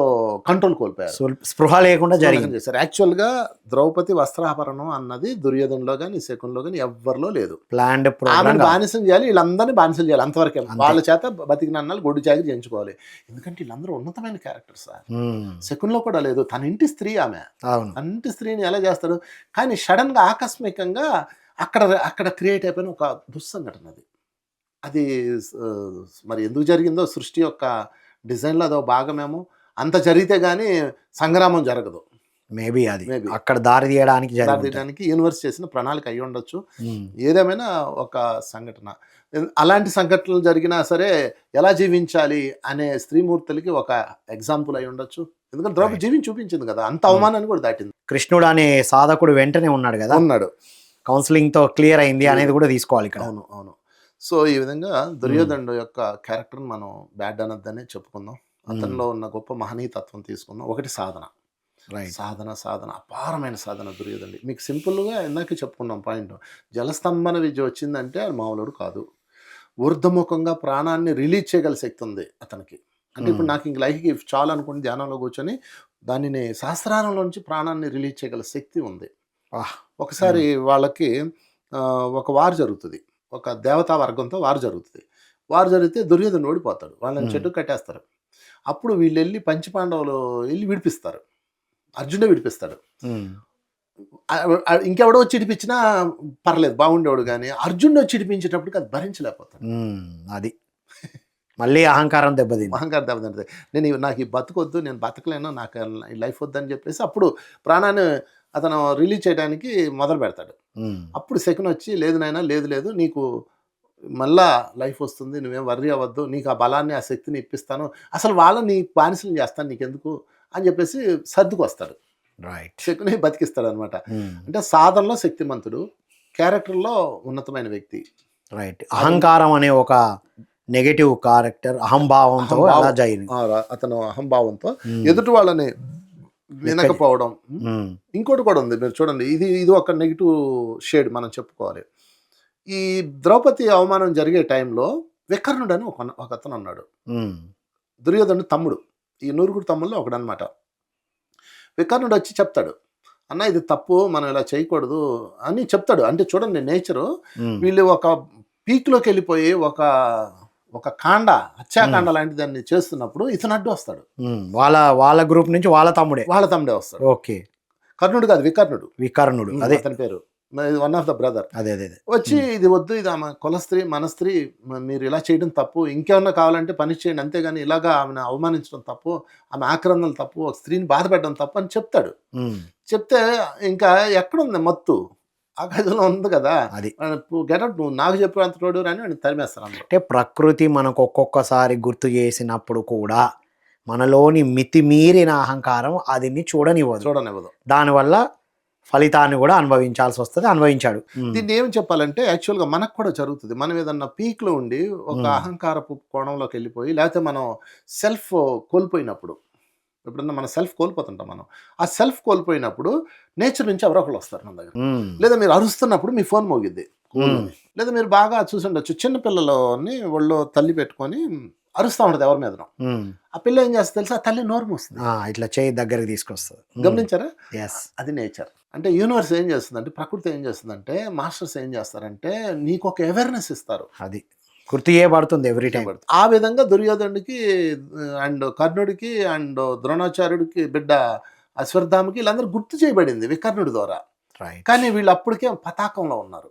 కంట్రోల్ కోల్పోయారు.
స్పృహ లేకుండా
ఉల్లంఘన
జరిగింది.
చేశారు. యాక్చువల్‌గా ద్రౌపది వస్త్రాభరణం అన్నది దుర్యోధనలో గాని, శకునిలో గాని ఎవ్వరిలో లేదు.
ప్లాన్డ్ ప్రోగ్రామ్
ఆమెను
కాదు.
బానిసం చేయాలి. వీళ్ళందరిని బానిసలు చేయాలి. అంతవరకే.
అంతే.
వాళ్ళ చేత బతికినన్నాళ్ళు గొడ్డు చాకిరీ చేయించుకోవాలి. ఎందుకంటే వీళ్ళందరూ ఉన్నతమైన క్యారెక్టర్స్ సార్.
హ్మ్.
శకునిలో కూడా లేదు. తన ఇంటి స్త్రీ ఆమె.
అవును.
తన ఇంటి స్త్రీని ఎలా చేస్తాడు? కానీ సడెన్‌గా ఆకస్మికంగా అక్కడ అక్కడ క్రియేట్ అయిపోయిన ఒక దుస్సంఘటన అది. అది మరి ఎందుకు జరిగిందో సృష్టి యొక్క డిజైన్‌లో అదో భాగమేమో. అంత జరిగితే గాని సంగ్రామం జరగదు.
మేబీ అది
మేబీ.
అక్కడ దారి తీయడానికి జరిగి ఉంటది.
దానికి యూనివర్స్ చేసిన ప్రణాళిక అయ్యి ఉండొచ్చు.
హ్మ్.
ఏదేమైనా ఒక సంఘటన. అలాంటి సంఘటనలు జరిగినా సరే ఎలా జీవించాలి అనే స్త్రీమూర్తులకి ఒక ఎగ్జాంపుల్ అయి ఉండొచ్చు. ఎందుకంటే ద్రౌపది జీవించి చూపించింది కదా! అంత అవమానాన్ని కూడా దాటింది.
కృష్ణుడు అనే సాధకుడు వెంటనే ఉన్నాడు కదా,
ఉన్నాడు.
కౌన్సిలింగ్ తో క్లియర్ అయింది అనేది కూడా తీసుకోవాలి ఇక్కడ.
అవును. అవును. సో, ఈ విధంగా దుర్యోధనుడు యొక్క క్యారెక్టర్‌ని మనం బ్యాడ్ అనొద్దనే చెప్పుకుందాం. అతనిలో ఉన్న గొప్ప మహనీయతత్వం తీసుకుందాం. ఒకటి సాధన.
రైట్.
సాధన అపారమైన సాధన దుర్యోధనుడి. మీకు సింపుల్‌గా ఇందాకే చెప్పుకున్నాం పాయింట్. జలస్తంభన విద్య వచ్చిందంటే అది మామూలోడు కాదు. ఊర్ధ్వముఖంగా ప్రాణాన్ని రిలీజ్ చేయగల శక్తి ఉంది అతనికి. అంటే ఇప్పుడు నాకు ఇంక లైఫ్‌కి చాలు అనుకుని ధ్యానంలో కూర్చొని దానిని సహస్రారంలో నుంచి ప్రాణాన్ని రిలీజ్ చేయగల శక్తి ఉంది.
వాహ్!
ఒకసారి వాళ్ళకి ఒక వార్ జరుగుతది. ఒక దేవతా వర్గంతో వార్ జరుగుతది. వార్ జరిగితే దుర్యోధనుడు ఓడిపోతాడు. వాళ్ళని చెట్టుకు కట్టేస్తారు. అప్పుడు వీళ్ళెళ్ళి పంచపాండవులు ఎళ్లి విడిపిస్తారు. అర్జునుడే విడిపిస్తాడు.
హ్మ్.
ఇంకెవడో వచ్చి ఇడిపించినా పర్లేదు బాగుండేవాడు గానీ, అర్జునుడు వచ్చి ఇడిపించేటప్పటికి అది భరించలేకపోతాడు.
అది మళ్ళీ అహంకారం దెబ్బతింది.
అహంకారం దెబ్బతింటది. నాకు ఈ బతుకొద్దు, నేను బతకలేను, నాకు ఈ లైఫ్ వద్దని చెప్పేసి అప్పుడు ప్రాణాన్ని అతను రిలీజ్ చేయడానికి మొదలు పెడతాడు.
హ్మ్.
అప్పుడు శకుని వచ్చి లేదు నాయనా, లేదు నీకు మళ్ళా లైఫ్ వస్తుంది. నువ్వేం వర్రీ అవ్వద్దు. నీకు ఆ బలాన్ని, ఆ శక్తిని ఇప్పిస్తాను. అసలు వాళ్ళని బానిసలను చేస్తాను నీకెందుకు అని చెప్పేసి సర్దుకొస్తాడు.
రైట్.
శకుని బతికిస్తాడనమాట.
హ్మ్.
అంటే సాధనలో శక్తిమంతుడు, క్యారెక్టర్‌లో ఉన్నతమైన వ్యక్తి.
రైట్. అహంకారం అనే ఒక నెగటివ్ క్యారెక్టర్ అహంభావంతో అలా జరిగింది.
అతను అహంభావంతో
Hmm.
ఎదుటి వాళ్ళని వినకపోవడం.
హ్మ్.
ఇంకోటి కూడా ఉంది. మీరు చూడండి. ఇది ఒక నెగటివ్ షేడ్ మనం చెప్పుకోవాలి. ఈ ద్రౌపది అవమానం జరిగే టైంలో వికర్ణుడు అని ఒకతను ఉన్నాడు.
హ్మ్.
దుర్యోధనుడు తమ్ముడు. ఈ నూరుగురు తమ్ముల్లో ఒకడనమాట. వికర్ణుడు వచ్చి చెప్తాడు. అన్న ఇది తప్పు, మనం ఇలా చేయకూడదు అని చెప్తాడు. అంటే చూడండి నేచరు.
హ్మ్.
వీళ్ళు ఒక పీక్‌లోకి వెళ్ళిపోయి ఒక హత్యాకాండ లాంటి దాన్ని చేస్తున్నప్పుడు ఇతను అడ్డు వస్తాడు.
హ్మ్. వాళ్ళ గ్రూప్ నుంచి వాళ్ళ తమ్ముడే.
వాళ్ళ తమ్ముడే వస్తాడు.
ఓకే.
కర్ణుడు కాదు, వికర్ణుడు.
వికర్ణుడు. అదే
అతని పేరు. One of the brother.
అదే.
వచ్చి ఇది వద్దు, ఇది ఆమె కుల స్త్రీ, మన స్త్రీ, మీరు ఇలా చేయడం తప్పు, ఇంకేమన్నా కావాలంటే పని చేయండి, అంతేగాని ఇలాగా ఆమెను అవమానించడం తప్పు, ఆమె ఆక్రమణలు తప్పు, ఒక స్త్రీని బాధపెట్టడం తప్పు అని చెప్తాడు.
హ్మ్.
చెప్తే ఇంకా ఎక్కడుంది మత్తు? ఆ గదిలో ఉంది కదా,
అది.
గెటప్ నువ్వు నాకు చెప్పేంత తోడు అని వాడిని తరిమేస్తారు అందరూ.
అంటే ప్రకృతి మనకు ఒక్కొక్కసారి గుర్తు చేసినప్పుడు కూడా మనలోని మితిమీరిన అహంకారం అదిని చూడనివ్వదు.
చూడనివ్వదు.
దానివల్ల ఫలితాన్ని కూడా అనుభవించాల్సి వస్తుంది. అనుభవించాడు.
దీన్ని ఏం చెప్పాలంటే యాక్చువల్గా మనకు కూడా జరుగుతుంది. మనం ఏదన్నా పీక్లో ఉండి ఒక అహంకారపు కోణంలోకి వెళ్ళిపోయి, లేకపోతే మనం సెల్ఫ్ కోల్పోయినప్పుడు, ఎప్పుడన్నా మన సెల్ఫ్ కోల్పోతుంటాం మనం. ఆ సెల్ఫ్ కోల్పోయినప్పుడు నేచర్ నుంచి ఎవరో ఒకళ్ళు వస్తారు మన దగ్గర. లేదా మీరు అరుస్తున్నప్పుడు మీ ఫోన్ మోగిద్ది. లేదా మీరు బాగా చూసి ఉండొచ్చు, చిన్నపిల్లలని ఒళ్ళో తల్లి పెట్టుకొని అరుస్తూ ఉంటుంది ఎవరి మీద. ఆ పిల్ల ఏం చేస్తుంది తెలుసా? ఆ తల్లి నోరు మూస్తుంది.
ఇట్లా చేయి దగ్గరికి తీసుకొస్తుంది.
గమనించారా?
ఎస్.
అది నేచర్. అంటే యూనివర్స్ ఏం చేస్తుందంటే, ప్రకృతి ఏం చేస్తుందంటే, మాస్టర్స్ ఏం చేస్తారంటే నీకు ఒక అవేర్నెస్ ఇస్తారు.
అది గుర్తు చేయబడుతుంది ఎవ్రీ టైం.
ఆ విధంగా దుర్యోధనుడికి అండ్ కర్ణుడికి అండ్ ద్రోణాచార్యుడికి బిడ్డ అశ్వత్థామకి వీళ్ళందరూ గుర్తు చేయబడింది వికర్ణుడి ద్వారా. కానీ వీళ్ళు అప్పటికే పతాకంలో ఉన్నారు.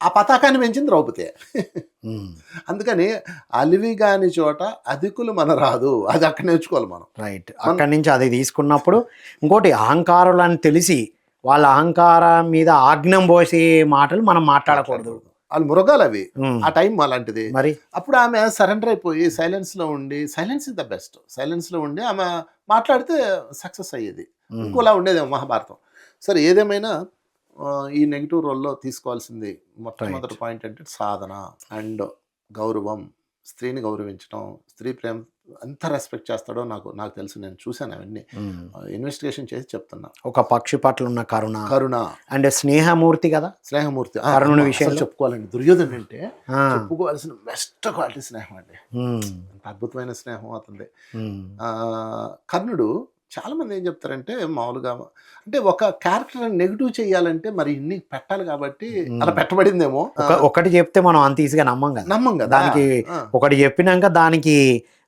ఆ పతాకాన్ని పెంచింది ద్రౌపది. అందుకని అలివి కాని చోట అధికులు మన రాదు, అది అక్కడ నేర్చుకోవాలి మనం.
రైట్. అక్కడి నుంచి అది తీసుకున్నప్పుడు ఇంకోటి అహంకారులు అని తెలిసి వాళ్ళ అహంకారం మీద ఆజ్ఞం పోసే మాటలు మనం మాట్లాడకూడదు.
వాళ్ళు మృగాలు అవి,
ఉమ్.
ఆ టైం అలాంటిది.
మరి
అప్పుడు ఆమె సరెండర్ అయిపోయి సైలెన్స్లో ఉండి, సైలెన్స్ ఇస్ ద బెస్ట్, సైలెన్స్లో ఉండి ఆమె మాట్లాడితే సక్సెస్ అయ్యేది.
ఉమ్.
ఇంకోలా ఉండేదేమో మహాభారతం. సరే ఏదేమైనా ఈ నెగిటివ్ రోల్లో తీసుకోవాల్సింది మొట్టమొదటి పాయింట్ అంటే సాధన అండ్ గౌరవం, స్త్రీని గౌరవించడం, స్త్రీ ప్రేమ ఎంత రెస్పెక్ట్ చేస్తాడో నాకు తెలుసు, నేను చూశాను అవన్నీ,
ఉమ్.
ఇన్వెస్టిగేషన్ చేసి చెప్తున్నా.
ఒక పక్షి పట్ల ఉన్న కరుణ
కరుణ,
అండ్ స్నేహమూర్తి కదా
స్నేహమూర్తి.
కరుణుని
అసలు
విషయంలో
చెప్పుకోవాలండి, దుర్యోధన అంటే
ఆ.
చెప్పుకోవాల్సిన బెస్ట్ క్వాలిటీ స్నేహం అండి.
ఉమ్.
అంత అద్భుతమైన స్నేహం అతనిది.
ఉమ్.
కర్ణుడు చాలా మంది ఏం చెప్తారంటే మామూలుగా అంటే ఒక క్యారెక్టర్ నెగిటివ్ చేయాలంటే మరి ఇన్ని పెట్టాలి కాబట్టి అలా పెట్టబడిందేమో.
ఒకటి చెప్తే మనం అంత ఈజీగా నమ్మం కదా.
నమ్మం కదా
దానికి ఒకటి చెప్పినాక దానికి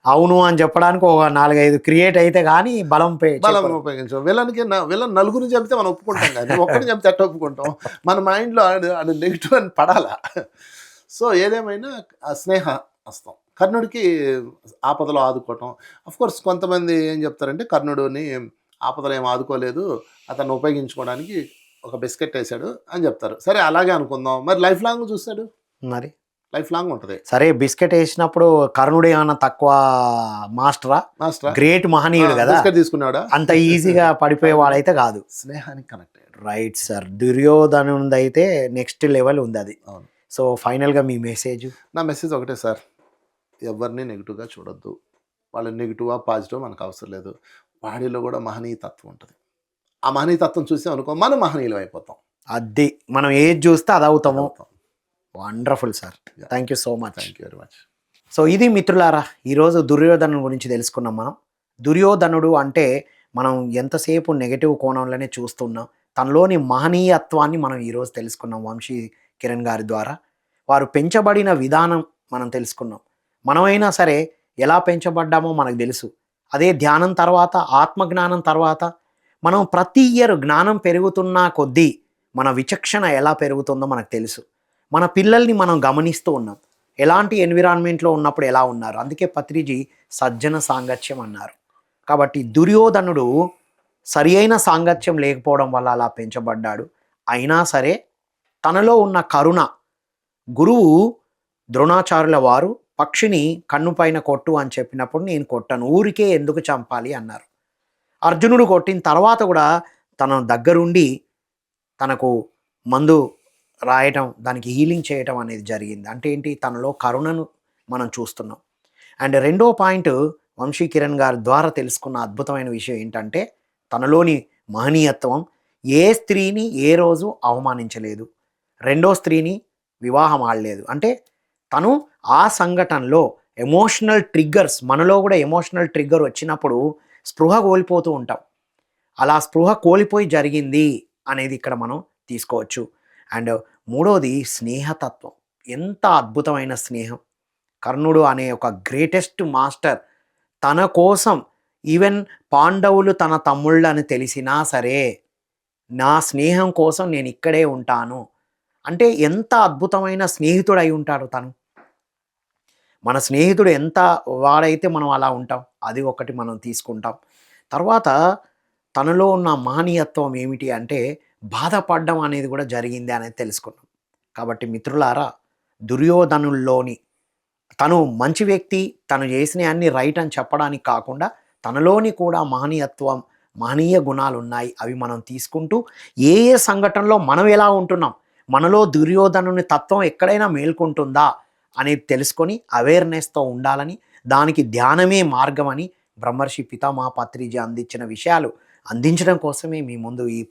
అవును అని చెప్పడానికి ఒక 4-5 క్రియేట్ అయితే కానీ బలం
బలం ఉపయోగించాం. విలన్ నలుగురు చెప్తే మనం ఒప్పుకుంటాం కానీ ఒక్కడిని చెప్తే ఎట్ట ఒప్పుకుంటాం? మన మైండ్లో అది నెగిటివ్ అని పడాలా. సో ఏదేమైనా ఆ స్నేహ హస్తం కర్ణుడికి ఆపదలో ఆదుకోవటం. కోర్స్ కొంతమంది ఏం చెప్తారంటే కర్ణుడిని ఆపదలో ఏం ఆదుకోలేదు, అతన్ని ఉపయోగించుకోవడానికి ఒక బిస్కెట్ వేసాడు అని చెప్తారు. సరే అలాగే అనుకుందాం, మరి లైఫ్ లాంగ్ చూస్తాడు,
మరి
లైఫ్ లాంగ్ ఉంటుంది.
సరే బిస్కెట్ వేసినప్పుడు కర్ణుడు ఏమన్నా తక్కువ మాస్టరా? గ్రేట్ మహనీయుడు కదా,
బిస్కెట్ తీసుకున్నాడా?
అంత ఈజీగా పడిపోయేవాడైతే కాదు.
స్నేహానికి కనెక్ట్ అయ్యాడు.
Right sir. దుర్యోధనుడి అయితే నెక్స్ట్ లెవెల్ ఉంది అది.
అవును.
సో ఫైనల్గా మీ మెసేజ్?
నా మెసేజ్ ఒకటే సార్, ఎవరిని నెగిటివ్గా చూడొద్దు. వాళ్ళు నెగిటివా పాజిటివ్ మనకు అవసరం లేదు. వాడిలో కూడా మహనీయతత్వం ఉంటుంది. ఆ మహనీయతత్వం చూసాం అనుకో మనం మహనీయులు అయిపోతాం.
అది మనం ఏది చూస్తే అది అవుతాము. Wonderful sir, thank you so much.
Thank you very much.
So ఇది మిత్రులారా, ఈరోజు దుర్యోధను గురించి తెలుసుకున్నాం మనం. దుర్యోధనుడు అంటే మనం ఎంతసేపు నెగటివ్ కోణంలోనే చూస్తున్నాం. తనలోని మహనీయత్వాన్ని మనం ఈరోజు తెలుసుకున్నాం వంశీ కిరణ్ గారి ద్వారా. వారు పెంచబడిన విధానం మనం తెలుసుకున్నాం. మనమైనా సరే ఎలా పెంచబడ్డామో మనకు తెలుసు. అదే ధ్యానం తర్వాత, ఆత్మజ్ఞానం తర్వాత మనం ప్రతి ఇయర్ జ్ఞానం పెరుగుతున్న కొద్దీ మన విచక్షణ ఎలా పెరుగుతుందో మనకు తెలుసు. మన పిల్లల్ని మనం గమనిస్తూ ఉన్నాం, ఎలాంటి ఎన్విరాన్మెంట్లో ఉన్నప్పుడు ఎలా ఉన్నారు. అందుకే పత్రిజీ సజ్జన సాంగత్యం అన్నారు. కాబట్టి దుర్యోధనుడు సరి అయిన సాంగత్యం లేకపోవడం వల్ల అలా పెంచబడ్డాడు. అయినా సరే తనలో ఉన్న కరుణ, గురువు ద్రోణాచార్యుల వారు పక్షిని కన్నుపైన కొట్టు అని చెప్పినప్పుడు నేను కొట్టను, ఊరికే ఎందుకు చంపాలి అన్నారు. అర్జునుడు కొట్టిన తర్వాత కూడా తన దగ్గరుండి తనకు మందు రాయటం, దానికి హీలింగ్ చేయటం అనేది జరిగింది. అంటే ఏంటి? తనలో కరుణను మనం చూస్తున్నాం. అండ్ రెండో పాయింట్ వంశీ కిరణ్ గారి ద్వారా తెలుసుకున్న అద్భుతమైన విషయం ఏంటంటే తనలోని మహనీయత్వం. ఏ స్త్రీని ఏ రోజు అవమానించలేదు, రెండో స్త్రీని వివాహం ఆడలేదు. అంటే తను ఆ సంఘటనలో ఎమోషనల్ ట్రిగ్గర్స్, మనలో కూడా ఎమోషనల్ ట్రిగ్గర్ వచ్చినప్పుడు స్పృహ కోల్పోతూ ఉంటాం. అలా స్పృహ కోల్పోయి జరిగింది అనేది ఇక్కడ మనం తీసుకోవచ్చు. అండ్ మూడోది స్నేహతత్వం. ఎంత అద్భుతమైన స్నేహం! కర్ణుడు అనే ఒక గ్రేటెస్ట్ మాస్టర్ తన కోసం, ఈవెన్ పాండవులు తన తమ్ముళ్ళు అని తెలిసినా సరే నా స్నేహం కోసం నేను ఇక్కడే ఉంటాను అంటే ఎంత అద్భుతమైన స్నేహితుడు అయి ఉంటాడు తను. మన స్నేహితుడు ఎంత వాడైతే మనం అలా ఉంటాం, అది ఒకటి మనం తీసుకుంటాం. తర్వాత తనలో ఉన్న మహనీయత్వం ఏమిటి అంటే బాధపడడం అనేది కూడా జరిగింది అనేది తెలుసుకున్నాం. కాబట్టి మిత్రులారా, దుర్యోధనుల్లోని తను మంచి వ్యక్తి, తను చేసిన అన్ని రైట్ అని చెప్పడానికి కాకుండా తనలోని కూడా మహనీయత్వం, మహనీయ గుణాలు ఉన్నాయి. అవి మనం తీసుకుంటూ ఏ ఏ సంఘటనలో మనం ఎలా ఉంటున్నాం, మనలో దుర్యోధనుని తత్వం ఎక్కడైనా మేల్కొంటుందా అనేది తెలుసుకొని అవేర్నెస్తో ఉండాలని, దానికి ధ్యానమే మార్గమని బ్రహ్మర్షి పితామహ పత్రిజీ అందించిన విషయాలు అందించడం కోసమే మీ ముందు ఈ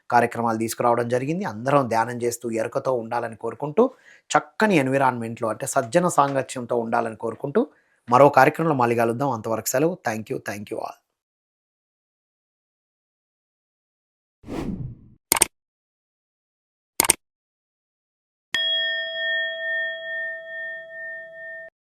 కార్యక్రమాలు తీసుకురావడం జరిగింది. అందరం ధ్యానం చేస్తూ ఎరుకతో ఉండాలని కోరుకుంటూ, చక్కని ఎన్విరాన్మెంట్లో అంటే సజ్జన సాంగత్యంతో ఉండాలని కోరుకుంటూ మరో కార్యక్రమంలో మళ్ళీ కలుద్దాం. అంతవరకు సెలవు. Thank you all.